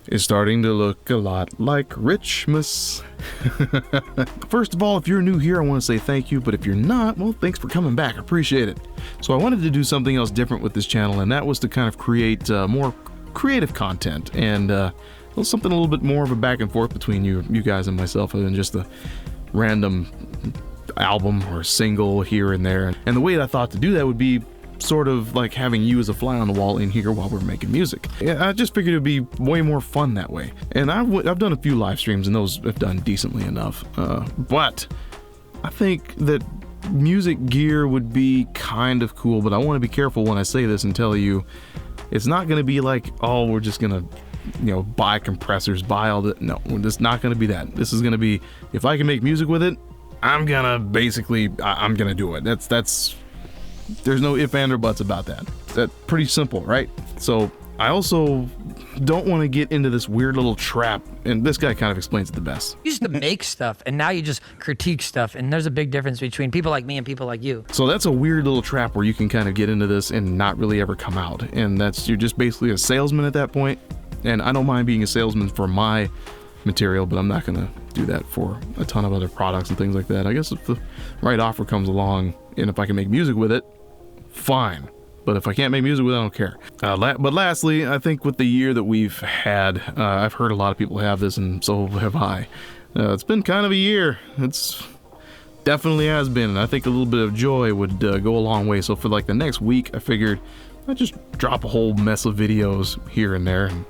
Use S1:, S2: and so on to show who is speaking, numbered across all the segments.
S1: is starting to look a lot like Richmas. First of all, if you're new here, I want to say thank you, but if you're not, well, thanks for coming back. I appreciate it. So I wanted to do something else different with this channel, and that was to kind of create more creative content and something a little bit more of a back and forth between you guys and myself, other than just a random album or single here and there. And the way that I thought to do that would be sort of like having you as a fly on the wall in here while we're making music. Yeah, I just figured it would be way more fun that way. And I've done a few live streams, and those have done decently enough. But I think that music gear would be kind of cool, but I want to be careful when I say this and tell you it's not going to be like, oh, we're just going to, buy compressors, buy all that. No, it's not going to be that. This is going to be, if I can make music with it, I'm going to do it. That's there's no ifs, ands, or buts about that. That's pretty simple, right? So I also don't want to get into this weird little trap, and this guy kind of explains it the best.
S2: You used to make stuff, and now you just critique stuff, and there's a big difference between people like me and people like you.
S1: So that's a weird little trap where you can kind of get into this and not really ever come out, and you're just basically a salesman at that point. And I don't mind being a salesman for my material, but I'm not going to do that for a ton of other products and things like that. I guess if the right offer comes along, and if I can make music with it, fine. But if I can't make music with it, I don't care. But lastly, I think with the year that we've had, I've heard a lot of people have this, and so have I. It's been kind of a year. It's definitely has been, and I think a little bit of joy would go a long way. So for like the next week, I figured I'd just drop a whole mess of videos here and there and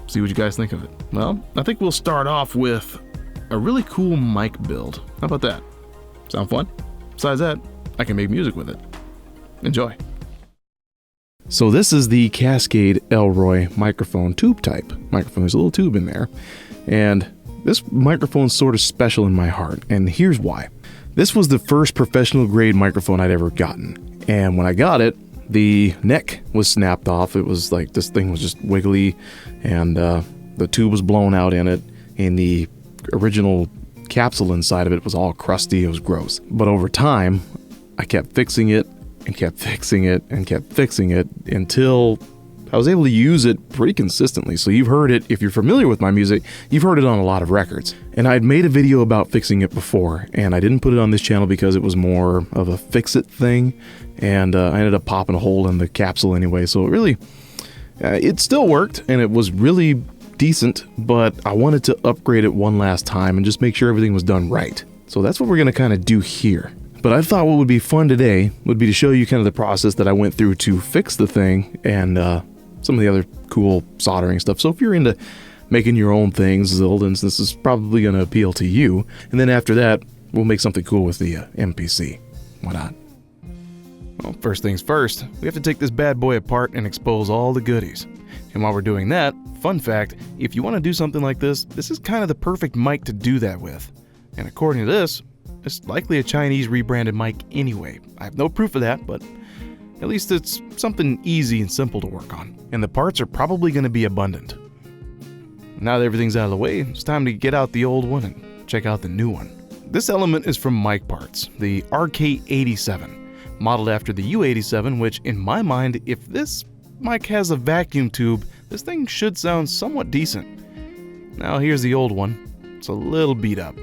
S1: see what you guys think of it. Well, I think we'll start off with a really cool mic build. How about that? Sound fun? Besides that, I can make music with it. Enjoy. So this is the Cascade Elroy microphone, tube type microphone. There's a little tube in there, and this microphone's sort of special in my heart, and here's why. This was the first professional grade microphone I'd ever gotten, and when I got it, the neck was snapped off. It was like this thing was just wiggly, and the tube was blown out in it, and the original capsule inside of it was all crusty. It was gross. But over time, I kept fixing it and kept fixing it and kept fixing it until I was able to use it pretty consistently. So you've heard it, if you're familiar with my music, you've heard it on a lot of records. And I'd made a video about fixing it before, and I didn't put it on this channel because it was more of a fix-it thing, and I ended up popping a hole in the capsule anyway. So it really, it still worked, and it was really decent, but I wanted to upgrade it one last time and just make sure everything was done right. So that's what we're going to kind of do here. But I thought what would be fun today would be to show you kind of the process that I went through to fix the thing, and some of the other cool soldering stuff. So if you're into making your own things, Zildens, this is probably going to appeal to you. And then after that, we'll make something cool with the MPC. Why not? Well, first things first, we have to take this bad boy apart and expose all the goodies. And while we're doing that, fun fact, if you want to do something like this, this is kind of the perfect mic to do that with. And according to this, it's likely a Chinese rebranded mic anyway. I have no proof of that, but at least it's something easy and simple to work on. And the parts are probably going to be abundant. Now that everything's out of the way, it's time to get out the old one and check out the new one. This element is from Mic Parts, the RK87, modeled after the U87, which in my mind, if this mic has a vacuum tube, this thing should sound somewhat decent. Now here's the old one. It's a little beat up.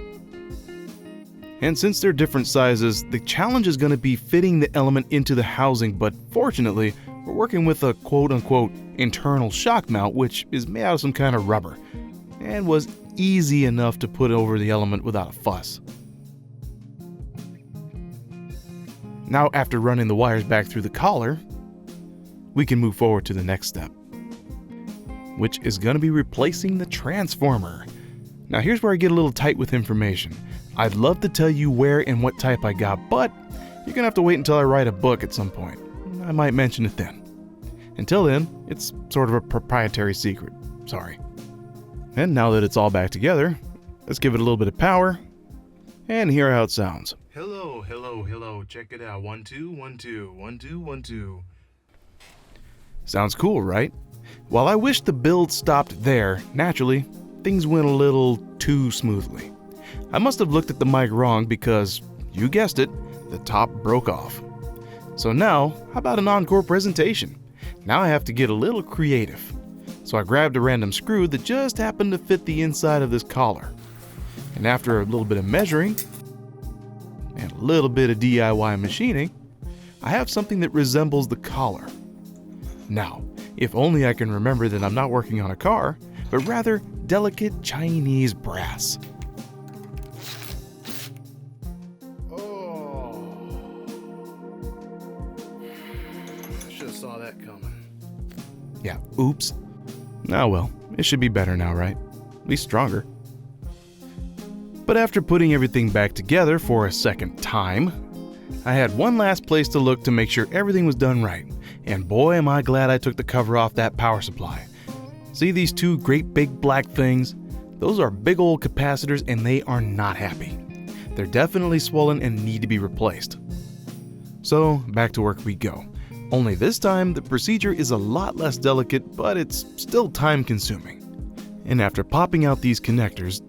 S1: And since they're different sizes, the challenge is going to be fitting the element into the housing, but fortunately, we're working with a quote-unquote internal shock mount, which is made out of some kind of rubber, and was easy enough to put over the element without a fuss. Now, after running the wires back through the collar, we can move forward to the next step, which is going to be replacing the transformer. Now here's where I get a little tight with information. I'd love to tell you where and what type I got, but you're gonna have to wait until I write a book at some point. I might mention it then. Until then, it's sort of a proprietary secret. Sorry. And now that it's all back together, let's give it a little bit of power and hear how it sounds. Hello, hello, hello. Check it out. 1 2 1 2 1 2 1 2. Sounds cool, right? While I wish the build stopped there, naturally, things went a little too smoothly. I must have looked at the mic wrong because, you guessed it, the top broke off. So now, how about an encore presentation? Now I have to get a little creative. So I grabbed a random screw that just happened to fit the inside of this collar. And after a little bit of measuring and a little bit of DIY machining, I have something that resembles the collar. Now, if only I can remember that I'm not working on a car, but rather delicate Chinese brass.
S3: Should have saw that coming.
S1: Yeah, oops. Oh well, it should be better now, right? At least stronger. But after putting everything back together for a second time, I had one last place to look to make sure everything was done right. And boy, am I glad I took the cover off that power supply. See these two great big black things? Those are big old capacitors and they are not happy. They're definitely swollen and need to be replaced. So back to work we go. Only this time the procedure is a lot less delicate, but it's still time consuming. And after popping out these connectors,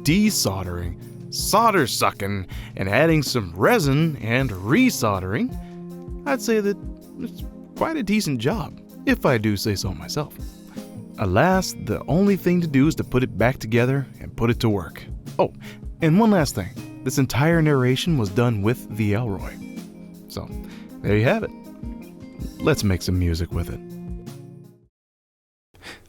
S1: desoldering, solder sucking, and adding some resin and resoldering, I'd say that it's quite a decent job, if I do say so myself. Alas, the only thing to do is to put it back together and put it to work. Oh, and one last thing. This entire narration was done with the Elroy. So, there you have it. Let's make some music with it.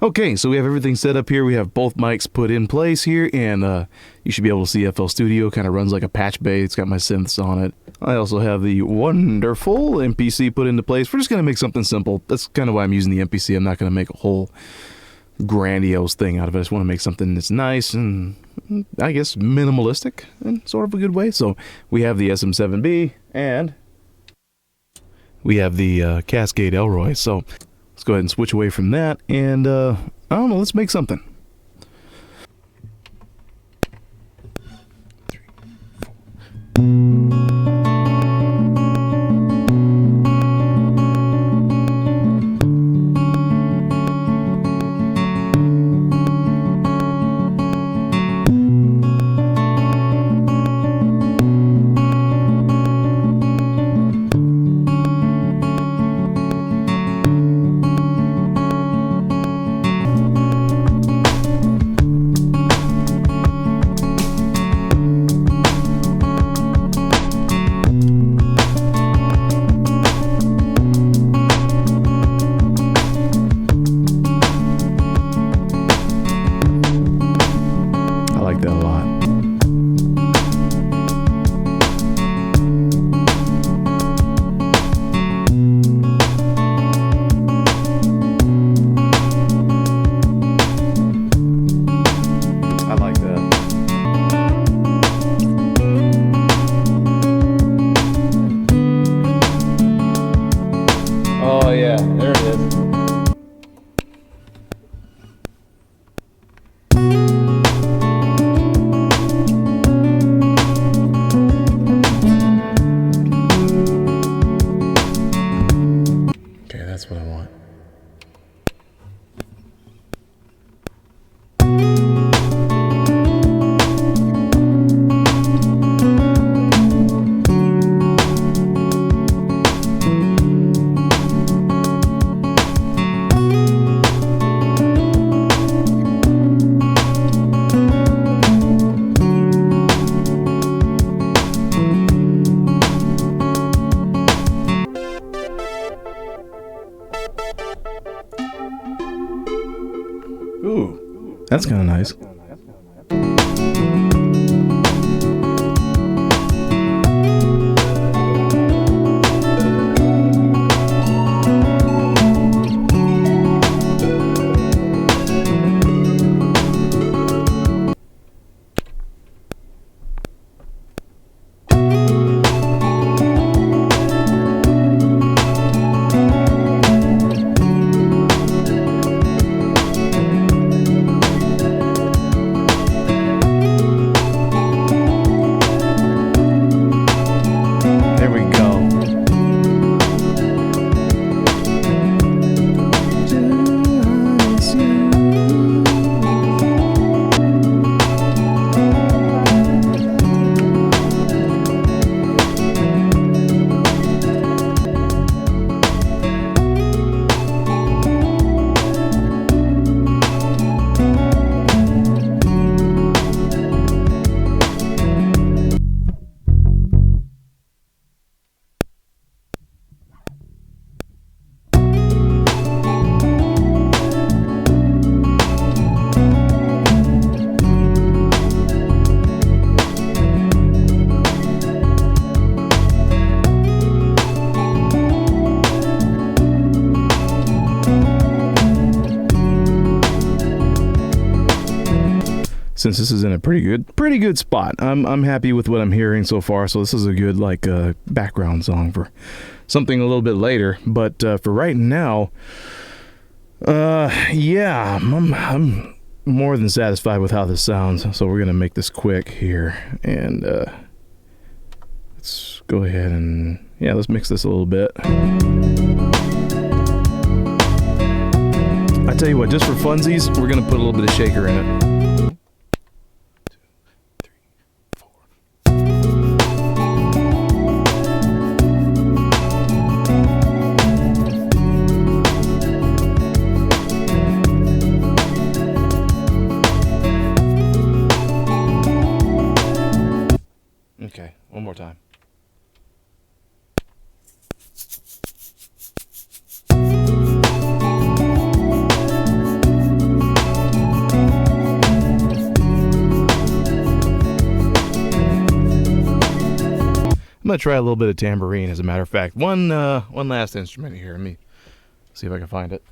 S1: Okay, so we have everything set up here. We have both mics put in place here, and you should be able to see FL Studio. Kind of runs like a patch bay. It's got my synths on it. I also have the wonderful MPC put into place. We're just going to make something simple. That's kind of why I'm using the MPC. I'm not going to make a whole grandiose thing out of it. I just want to make something that's nice and, I guess, minimalistic in sort of a good way. So we have the SM7B, and we have the Cascade Elroy. So let's go ahead and switch away from that, and I don't know, let's make something. 3, 4. That's what I want. Ooh, that's kind of nice. since this is in a pretty good spot. I'm happy with what I'm hearing so far, so this is a good like background song for something a little bit later. But for right now, yeah, I'm more than satisfied with how this sounds. So we're gonna make this quick here, and let's go ahead and let's mix this a little bit. I tell you what, just for funsies, we're gonna put a little bit of shaker in it. Okay, one more time. I'm gonna try a little bit of tambourine, as a matter of fact. One last instrument here. Let me see if I can find it.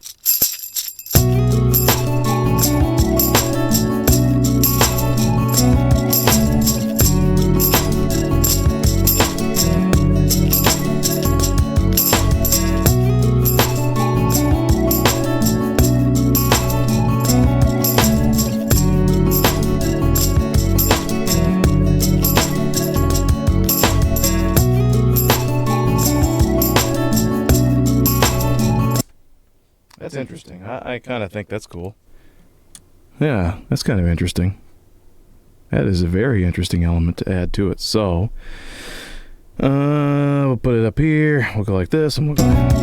S1: That's interesting. I kind of think that's cool. Yeah, that's kind of interesting. That is a very interesting element to add to it. So, we'll put it up here. We'll go like this, and we'll go.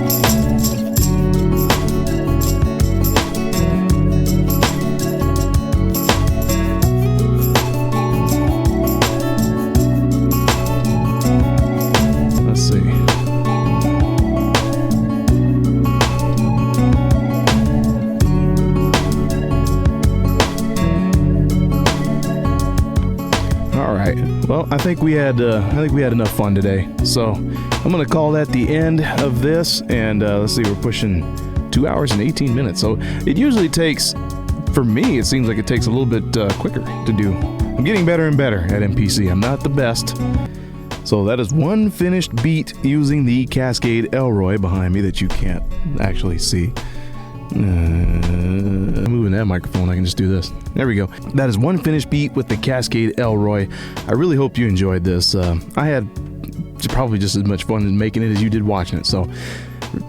S1: Well, I think we had enough fun today. So I'm gonna call that the end of this. And let's see, we're pushing 2 hours and 18 minutes. So it usually takes, for me, it seems like it takes a little bit quicker to do. I'm getting better and better at MPC. I'm not the best. So that is one finished beat using the Cascade Elroy behind me that you can't actually see. I'm moving that microphone, I can just do this. There we go. That is one finished beat with the Cascade Elroy. I really hope you enjoyed this. I had probably just as much fun making it as you did watching it. So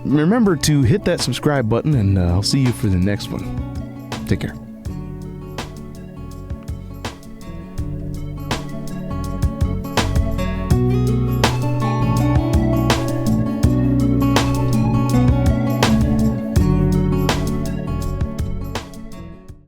S1: remember to hit that subscribe button, and I'll see you for the next one. Take care.